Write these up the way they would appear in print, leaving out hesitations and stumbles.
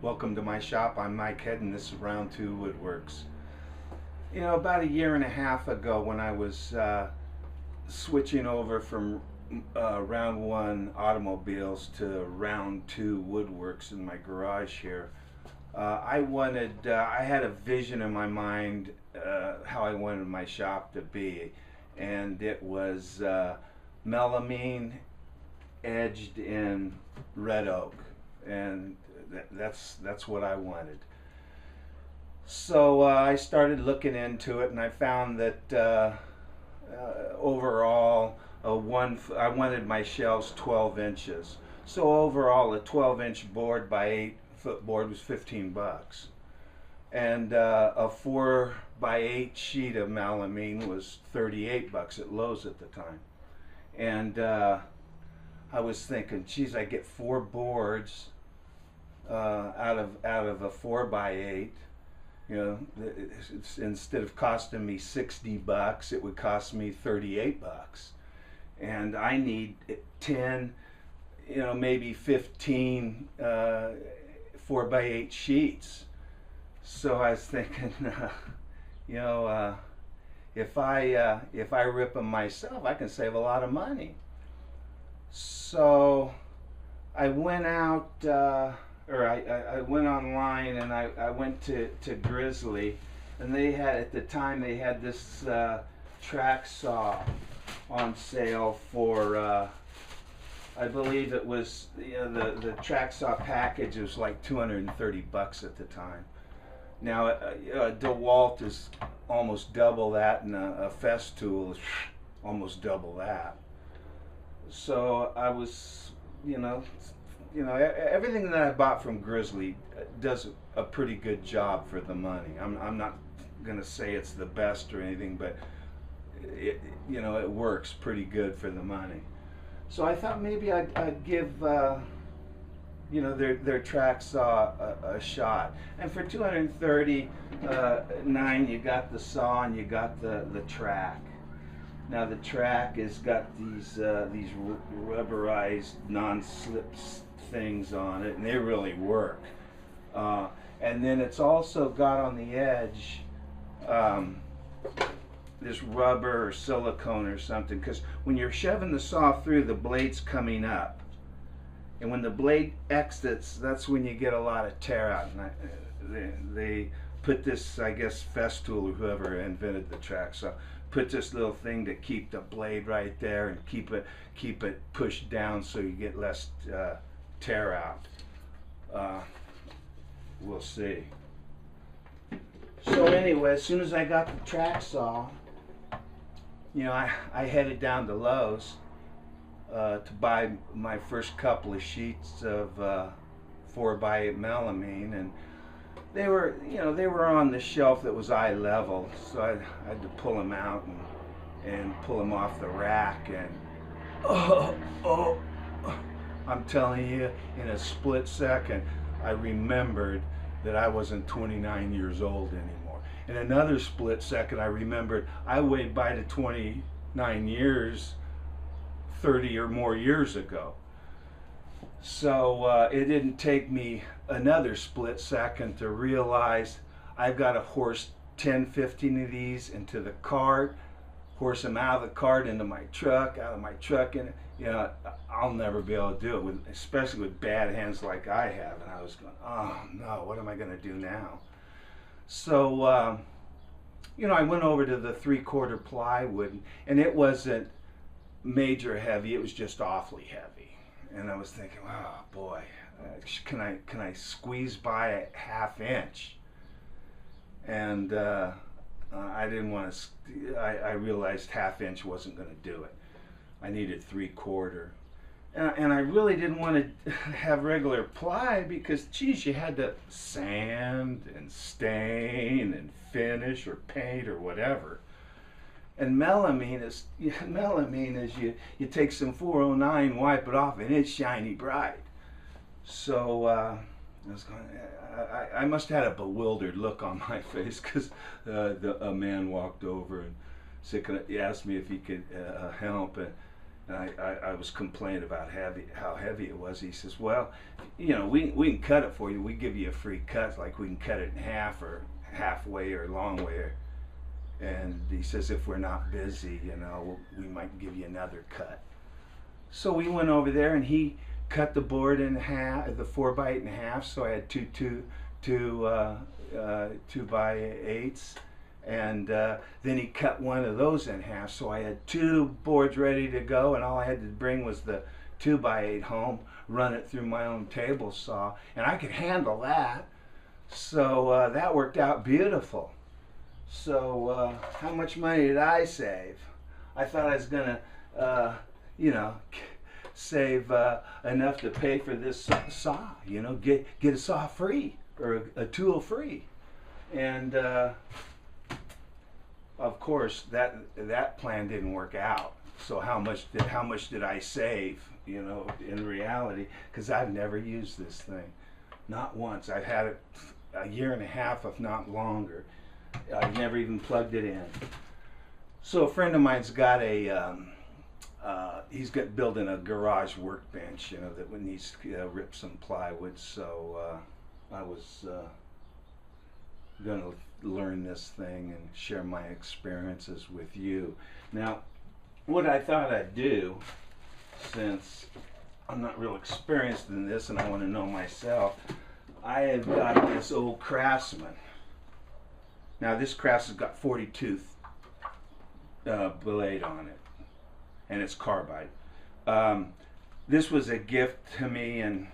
Welcome to my shop. I'm Mike Hedden. This is Round 2 Woodworks. You know, about a year and a half ago when I was switching over from Round 1 automobiles to Round 2 Woodworks in my garage here, I had a vision in my mind how I wanted my shop to be, and it was melamine edged in red oak, and that's what I wanted. So I started looking into it, and I found that overall, I wanted my shelves 12 inches. So overall, a 12-inch board by 8-foot board was 15 bucks, and a 4 by 8 sheet of melamine was 38 bucks at Lowe's at the time. And I was thinking, geez, I get 4 boards out of a 4 by 8. You know, instead of costing me 60 bucks, it would cost me 38 bucks. And I need 10, you know, maybe 15 4 by 8 sheets. So I was thinking, you know, if I rip them myself, I can save a lot of money. So I went out, I went online, and I went to Grizzly, and they had, at the time, they had this track saw on sale for I believe it was, you know, the track saw package was like 230 bucks at the time. Now a DeWalt is almost double that, and a Festool is almost double that. So I was, you know, everything that I bought from Grizzly does a pretty good job for the money. I'm not gonna say it's the best or anything, but you know, it works pretty good for the money. So I thought maybe I'd give you know, their track saw a shot. And for 239, you got the saw and you got the track. Now the track has got these rubberized non-slip things on it, and they really work. And then it's also got on the edge this rubber or silicone or something, because when you're shoving the saw through, the blade's coming up, and when the blade exits, that's when you get a lot of tear out. And they put this, I guess Festool or whoever invented the track saw, put this little thing to keep the blade right there and keep it pushed down so you get less tear out. We'll see. So anyway, as soon as I got the track saw, you know, I headed down to Lowe's to buy my first couple of sheets of 4 by 8 melamine, and they were, you know, they were on the shelf that was eye level, so I had to pull them out and pull them off the rack, and oh, I'm telling you, in a split second, I remembered that I wasn't 29 years old anymore. In another split second, I remembered I weighed by to 29 years 30 or more years ago. So it didn't take me another split second to realize I've got to horse 10, 15 of these into the cart, horse them out of the cart into my truck, out of my truck, and you know, I'll never be able to do it, especially with bad hands like I have. And I was going, oh no, what am I going to do now? So you know, I went over to the 3/4 plywood, and it wasn't major heavy, it was just awfully heavy. And I was thinking, oh boy, can I squeeze by a 1/2 inch? And I didn't want to. I realized 1/2 inch wasn't going to do it. I needed 3/4, and I really didn't want to have regular ply because, geez, you had to sand and stain and finish or paint or whatever. And melamine is you take some 409, wipe it off, and it's shiny bright. So I was going. I must have had a bewildered look on my face because a man walked over and said, he asked me if he could help, And I was complaining about how heavy it was. He says, well, you know, we can cut it for you. We give you a free cut, like we can cut it in half or halfway or long way. And he says, if we're not busy, you know, we might give you another cut. So we went over there and he cut the board in half, the 4x8 in half. So I had two 2x8s. And then he cut one of those in half, so I had 2 boards ready to go, and all I had to bring was the 2x8 home, run it through my own table saw, and I could handle that. So that worked out beautiful. So how much money did I save? I thought I was gonna, you know, save enough to pay for this saw. You know, get a saw free or a tool free, and. Of course, that plan didn't work out. So how much did I save? You know, in reality, because I've never used this thing, not once. I've had it a year and a half, if not longer. I've never even plugged it in. So a friend of mine's got a he's got building a garage workbench, you know, that needs to rip some plywood. So I was gonna learn this thing and share my experiences with you. Now, what I thought I'd do, since I'm not real experienced in this and I want to know myself, I have got this old Craftsman. Now this Craftsman's got 40 tooth blade on it, and it's carbide. This was a gift to me and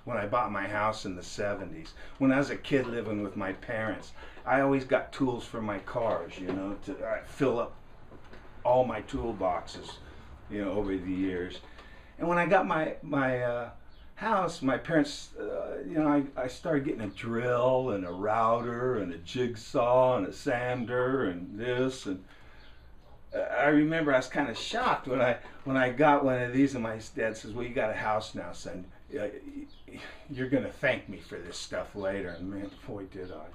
when I bought my house in the 70s. When I was a kid living with my parents, I always got tools for my cars, you know, to fill up all my toolboxes, you know, over the years. And when I got my house, my parents, you know, I started getting a drill and a router and a jigsaw and a sander and this. And I remember I was kind of shocked when I got one of these, and my dad says, well, you got a house now, son. You're going to thank me for this stuff later. And man, boy, did I.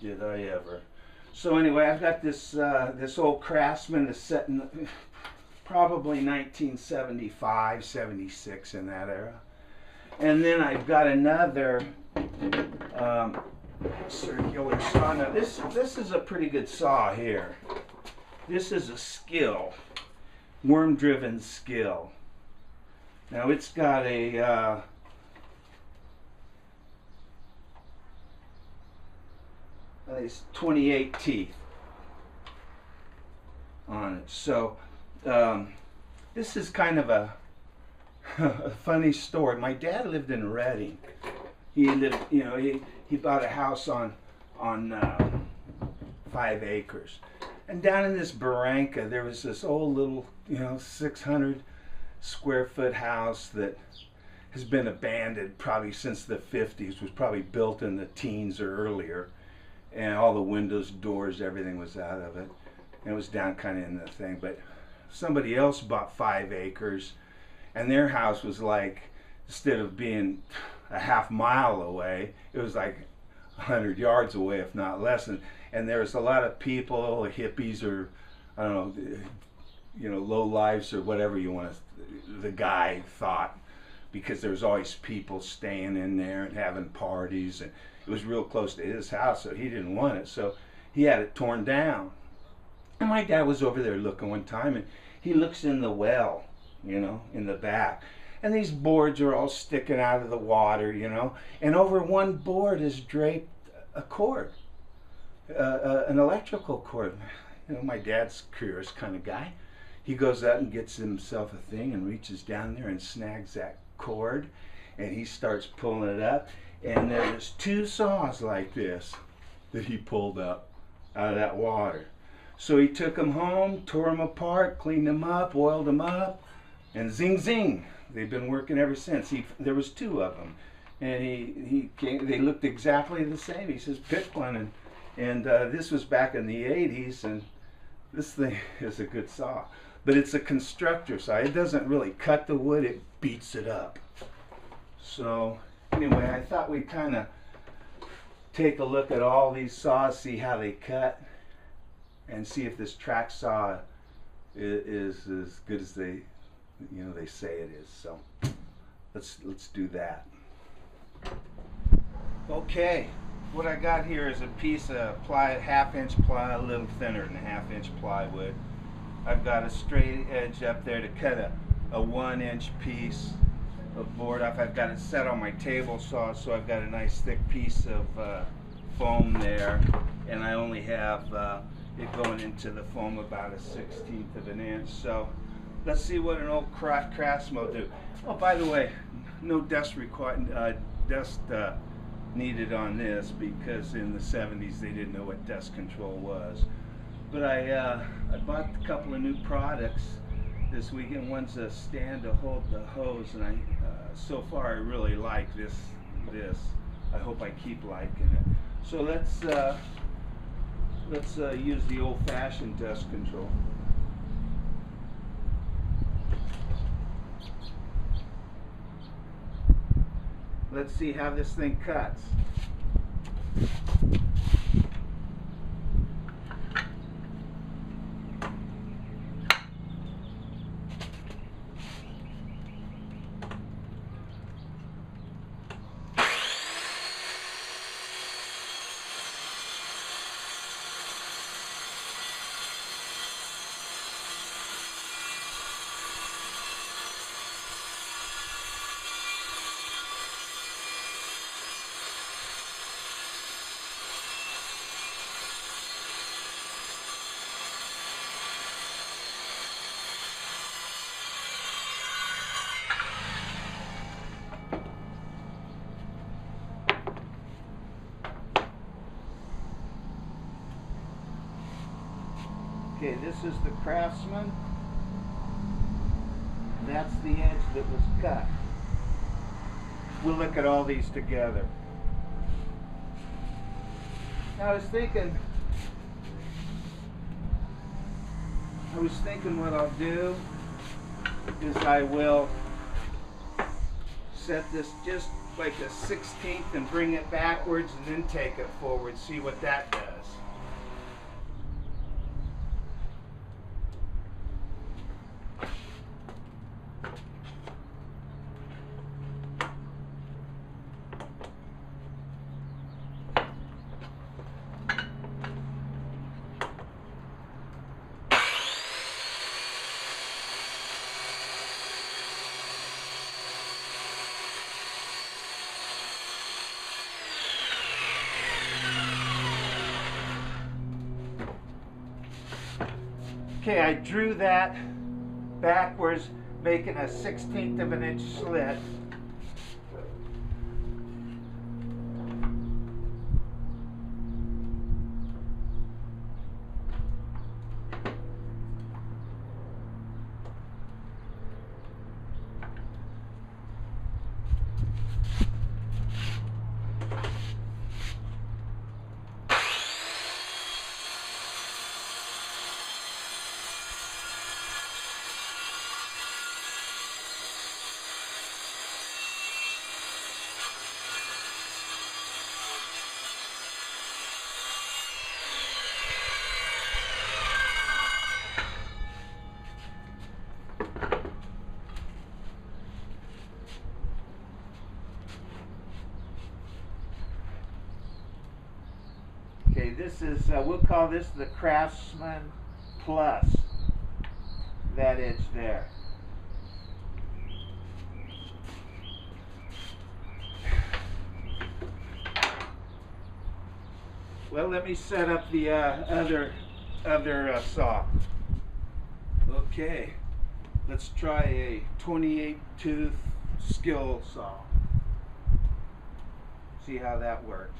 Did I ever. So anyway, I've got this this old Craftsman that's set in probably 1975, 76, in that era. And then I've got another circular saw. Now this is a pretty good saw here. This is a Skill, worm-driven Skill. Now it's got a it's 28 teeth on it. So this is kind of a funny story. My dad lived in Redding. He lived, you know, he bought a house on 5 acres, and down in this barranca there was this old little, you know, 600 square foot house that has been abandoned probably since the 50s. Was probably built in the teens or earlier, and all the windows, doors, everything was out of it, and it was down kind of in the thing. But somebody else bought 5 acres, and their house was like, instead of being a half mile away, it was like 100 yards away, if not less. And there was a lot of people, hippies, or I don't know, you know, low lives or whatever you want to, the guy thought, because there was always people staying in there and having parties, and it was real close to his house, so he didn't want it, so he had it torn down. And my dad was over there looking one time, and he looks in the well, you know, in the back, and these boards are all sticking out of the water, you know, and over one board is draped a cord, an electrical cord. You know, my dad's a curious kind of guy. He goes out and gets himself a thing and reaches down there and snags that cord, and he starts pulling it up, and there's 2 saws like this that he pulled up out of that water. So he took them home, tore them apart, cleaned them up, oiled them up, and zing zing, they've been working ever since. There was 2 of them, and he came, they looked exactly the same. He says, pick one, and this was back in the 80s, and this thing is a good saw. But it's a constructor saw. It doesn't really cut the wood, it beats it up. So anyway, I thought we'd kind of take a look at all these saws, see how they cut, and see if this track saw is as good as they say it is. So let's do that. Okay, what I got here is a piece of ply, 1/2 inch ply, a little thinner than 1/2 inch plywood. I've got a straight edge up there to cut a 1 inch piece of board off. I've got it set on my table saw, so I've got a nice thick piece of foam there, and I only have it going into the foam about a 1/16 of an inch. So let's see what an old Craftsman will do. Oh, by the way, no dust needed on this, because in the 70s they didn't know what dust control was. But I bought a couple of new products this weekend. One's a stand to hold the hose, and so far I really like this. I hope I keep liking it. So let's use the old-fashioned dust control. Let's see how this thing cuts. Okay, this is the Craftsman. That's the edge that was cut. We'll look at all these together. Now I was thinking what I'll do is I will set this just like a 1/16 and bring it backwards and then take it forward, see what that does. Okay, I drew that backwards, making a 1/16 of an inch slit. Okay, this is, we'll call this the Craftsman Plus, that edge there. Well, let me set up the other saw. Okay, let's try a 28 tooth skill saw. See how that works.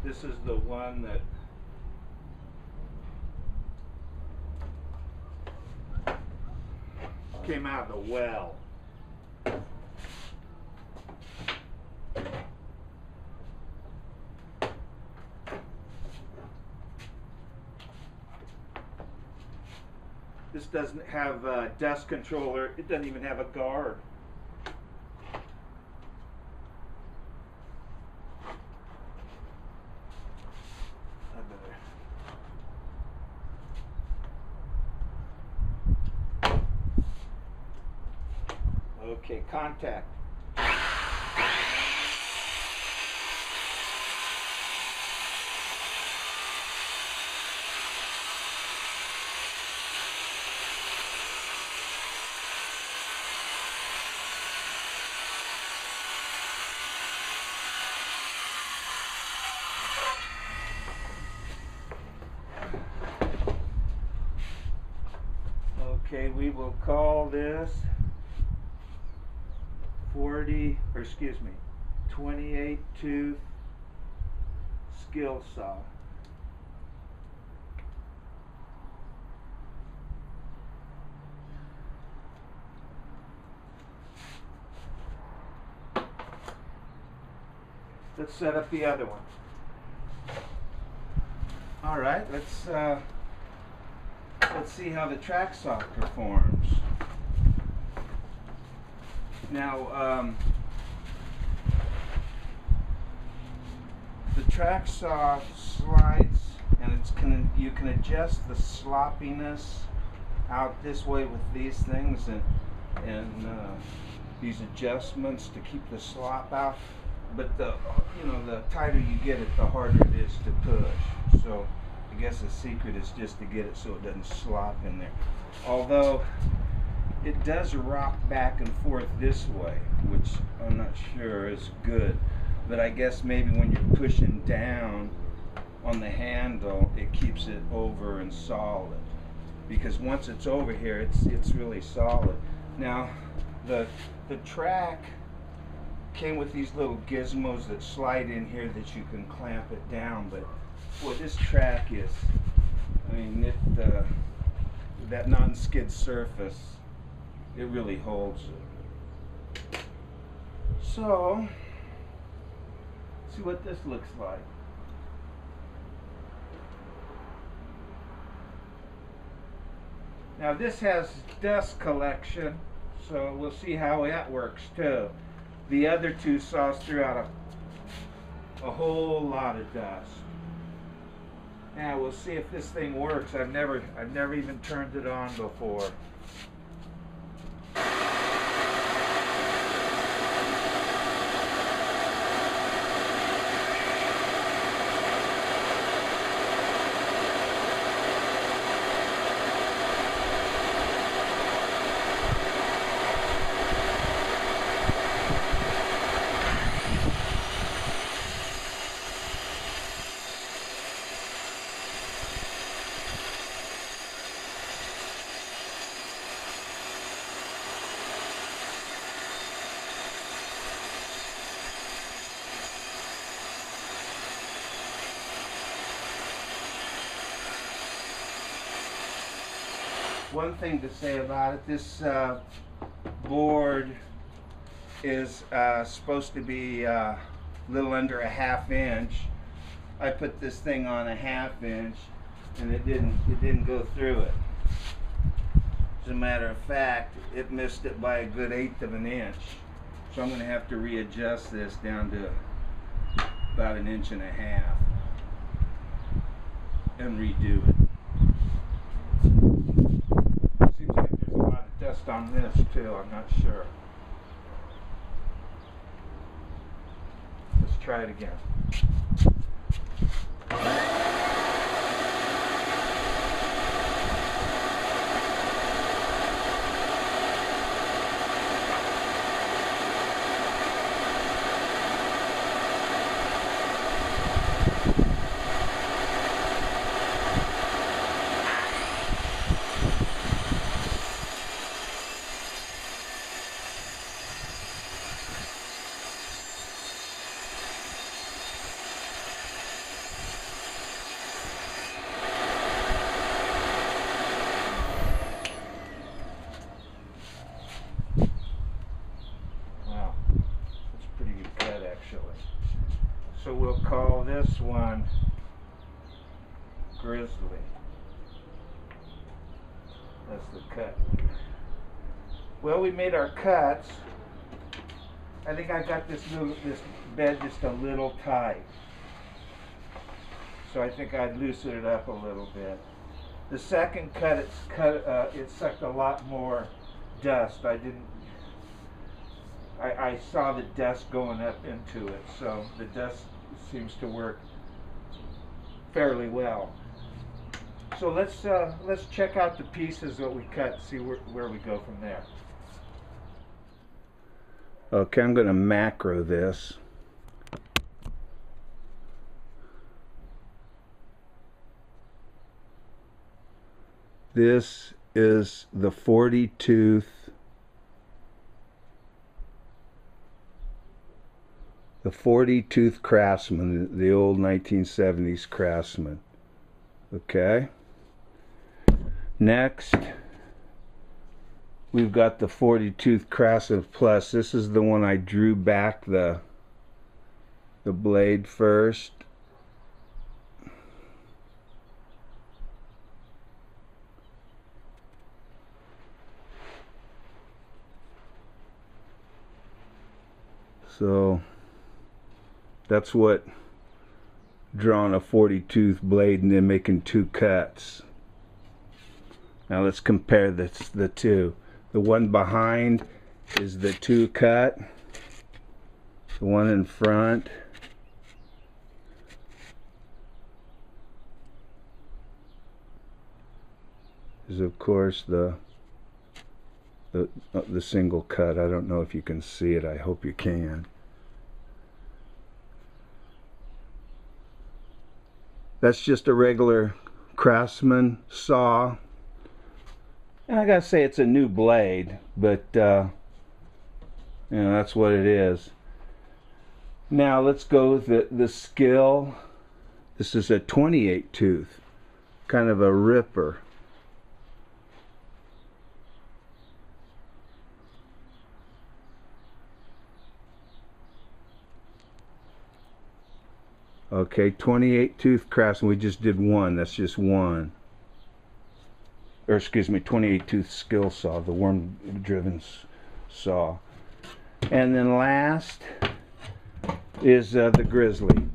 This is the one that came out of the well. This doesn't have a dust controller. It doesn't even have a guard. Okay, contact. Okay, we will call this 28 tooth skill saw. Let's set up the other one. All right, let's see how the track saw performs. Now, the track saw slides, and you can adjust the sloppiness out this way with these things, and these adjustments to keep the slop out. But the tighter you get it, the harder it is to push. So I guess the secret is just to get it so it doesn't slop in there. Although it does rock back and forth this way, which I'm not sure is good. But I guess maybe when you're pushing down on the handle, it keeps it over and solid. Because once it's over here, it's really solid. Now, the track came with these little gizmos that slide in here that you can clamp it down. But boy, this track is, I mean, that non-skid surface, it really holds it. So, see what this looks like. Now this has dust collection, so we'll see how that works too. The other two saws threw out a whole lot of dust. Now we'll see if this thing works. I've never even turned it on before. One thing to say about it, this board is supposed to be a little under a 1/2 inch. I put this thing on a 1/2 inch, and it didn't go through it. As a matter of fact, it missed it by a good 1/8 of an inch. So I'm going to have to readjust this down to about 1.5 inches and redo it. Seems like there's a lot of dust on this too, I'm not sure. Let's try it again. So we'll call this one Grizzly. That's the cut. Well, we made our cuts. I think I got this bed just a little tight. So I think I'd loosen it up a little bit. The second cut, it sucked a lot more dust. I saw the dust going up into it, so the dust seems to work fairly well. So let's check out the pieces that we cut, see where we go from there. Okay, I'm going to macro this. This is the 40 tooth, Craftsman, the old 1970s Craftsman. Okay. Next, we've got the 40 tooth Craftsman Plus. This is the one I drew back the blade first. So that's what drawing a 40 tooth blade and then making two cuts. Now let's compare the two. The one behind is the 2 cut. The one in front is, of course, the single cut. I don't know if you can see it. I hope you can. That's just a regular Craftsman saw. And I gotta say, it's a new blade, but you know, that's what it is. Now let's go with the Skill. This is a 28 tooth, kind of a ripper. Okay, 28 tooth Craftsman. We just did one. That's just one. Or excuse me, 28 tooth Skill saw, the worm driven saw. And then last is the Grizzly.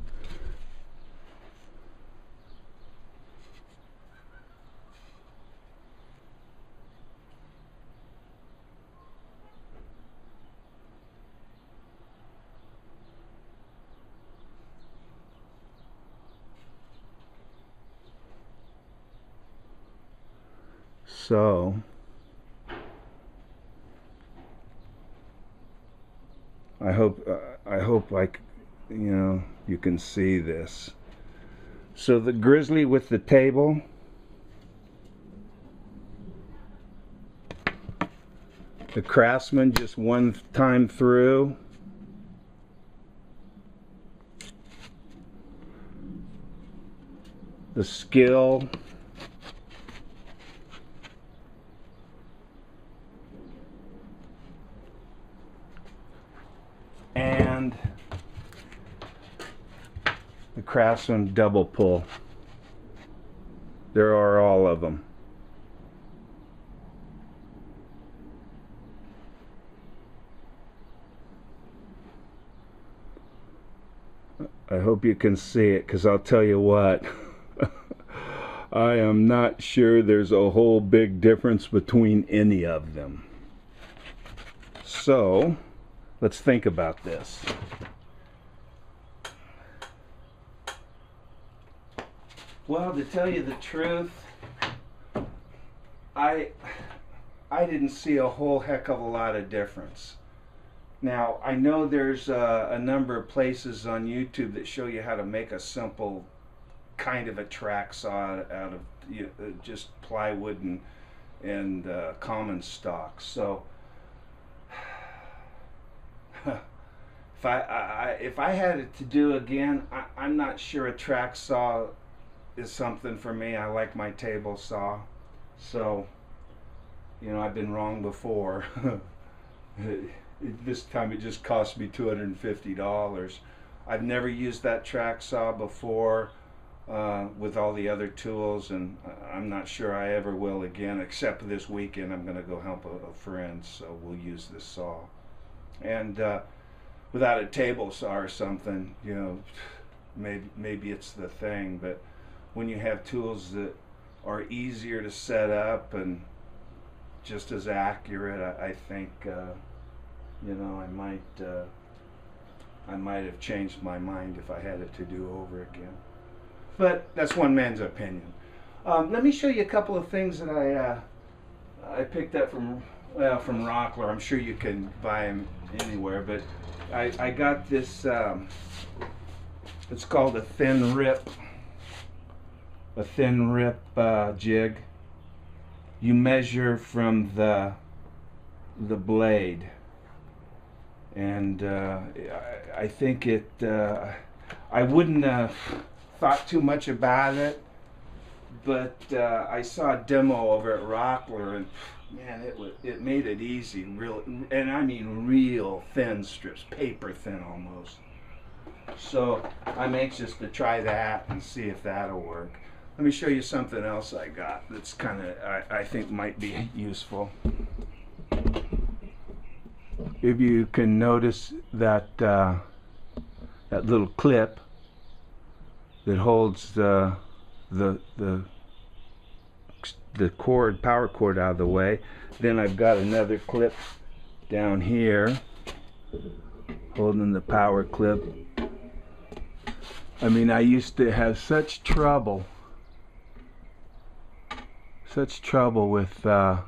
So I hope you know, you can see this. So the Grizzly with the table, the Craftsman just one time through, the Skill, and the Craftsman double pull. There are all of them. I hope you can see it, because I'll tell you what, I am not sure there's a whole big difference between any of them. So let's think about this. Well, to tell you the truth, I didn't see a whole heck of a lot of difference. Now, I know there's a number of places on YouTube that show you how to make a simple kind of a track saw out of just plywood and common stock. So if I had it to do again, I'm not sure a track saw is something for me. I like my table saw. So, you know, I've been wrong before. This time it just cost me $250. I've never used that track saw before. with all the other tools, and I'm not sure I ever will again, except this weekend I'm going to go help a friend, so we'll use this saw. And without a table saw or something, you know, maybe it's the thing, but when you have tools that are easier to set up and just as accurate, I think you know, I might have changed my mind if I had it to do over again. But that's one man's opinion. Let me show you a couple of things that I picked up from Rockler. I'm sure you can buy them anywhere, but I got this. It's called a thin rip. A thin rip jig. You measure from the blade, and I think it. I wouldn't have thought too much about it, but I saw a demo over at Rockler, and man, it made it easy, real, and I mean real thin strips, paper thin almost. So I'm anxious to try that and see if that'll work. Let me show you something else I got that's kind of I think might be useful. If you can notice that that little clip that holds the cord, power cord out of the way. Then I've got another clip down here holding the power clip. I mean, I used to have such trouble with the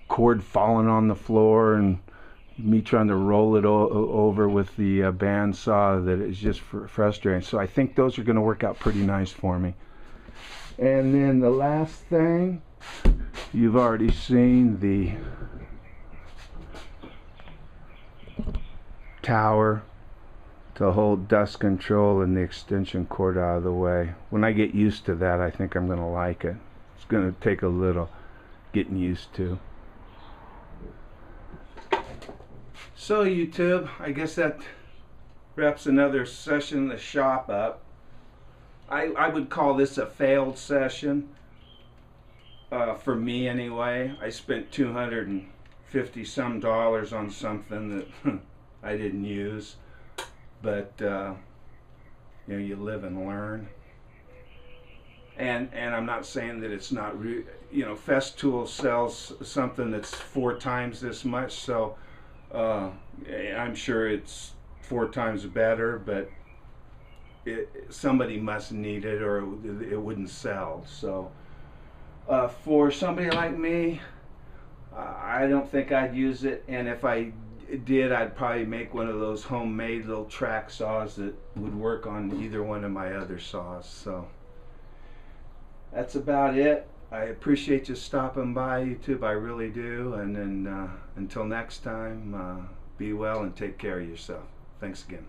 cord falling on the floor and me trying to roll it over with the bandsaw, that it's just frustrating. So I think those are going to work out pretty nice for me. And then the last thing, you've already seen the tower to hold dust control and the extension cord out of the way. When I get used to that, I think I'm going to like it. It's going to take a little getting used to. So YouTube, I guess that wraps another session in the shop up. I would call this a failed session, for me anyway. I spent $250 some on something that I didn't use, but you know, you live and learn. And I'm not saying that it's not, you know, Festool sells something that's 4 times this much, so I'm sure it's 4 times better, but somebody must need it or it wouldn't sell. So for somebody like me, I don't think I'd use it, and if I did, I'd probably make one of those homemade little track saws that would work on either one of my other saws. So that's about it. I appreciate you stopping by, YouTube. I really do. And then until next time, be well and take care of yourself. Thanks again.